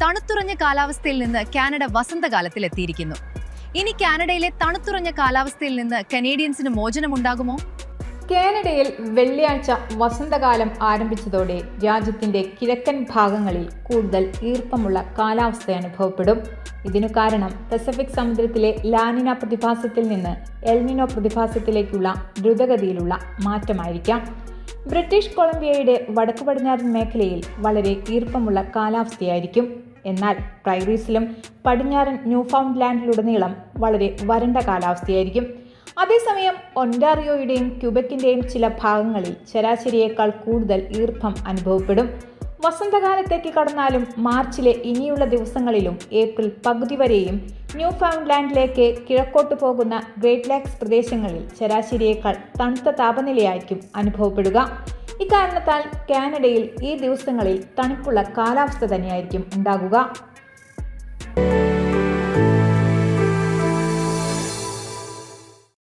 തണുത്തുറഞ്ഞ കാലാവസ്ഥയിൽ നിന്ന് കാനഡ വസന്തകാലത്തിൽ എത്തിയിരിക്കുന്നു. ഇനി കാനഡയിലെ തണുത്തുറഞ്ഞ കാലാവസ്ഥയിൽ നിന്ന് കനേഡിയൻസിന് മോചനമുണ്ടാകുമോ? കാനഡയിൽ വെള്ളിയാഴ്ച വസന്തകാലം ആരംഭിച്ചതോടെ രാജ്യത്തിന്റെ കിഴക്കൻ ഭാഗങ്ങളിൽ കൂടുതൽ ഈർപ്പമുള്ള കാലാവസ്ഥ അനുഭവപ്പെടും. ഇതിനു കാരണം പസഫിക് സമുദ്രത്തിലെ ലാനിന പ്രതിഭാസത്തിൽ നിന്ന് എൽനിനോ പ്രതിഭാസത്തിലേക്കുള്ള ദ്രുതഗതിയിലുള്ള മാറ്റമായിരിക്കാം. ബ്രിട്ടീഷ് കൊളംബിയയുടെ വടക്കു പടിഞ്ഞാറൻ മേഖലയിൽ വളരെ ഈർപ്പമുള്ള കാലാവസ്ഥയായിരിക്കും. എന്നാൽ പ്രൈറീസിലും പടിഞ്ഞാറൻ ന്യൂഫൗണ്ട്ലാൻഡിലുടനീളം വളരെ വരണ്ട കാലാവസ്ഥയായിരിക്കും. അതേസമയം ഒൻറ്റാറിയോയുടെയും ക്യൂബക്കിന്റെയും ചില ഭാഗങ്ങളിൽ ശരാശരിയേക്കാൾ കൂടുതൽ ഈർപ്പം അനുഭവപ്പെടും. വസന്തകാലത്തേക്ക് കടന്നാലും മാർച്ചിലെ ഇനിയുള്ള ദിവസങ്ങളിലും ഏപ്രിൽ പകുതി വരെയും ന്യൂഫൗണ്ട്ലാൻഡിലേക്ക് കിഴക്കോട്ട് പോകുന്ന ഗ്രേറ്റ് ലേക്സ് പ്രദേശങ്ങളിൽ ശരാശരിയേക്കാൾ തണുത്ത താപനിലയായിരിക്കും അനുഭവപ്പെടുക. ഇക്കാരണത്താൽ കാനഡയിൽ ഈ ദിവസങ്ങളിൽ തണുപ്പുള്ള കാലാവസ്ഥ തന്നെയായിരിക്കും ഉണ്ടാകുക.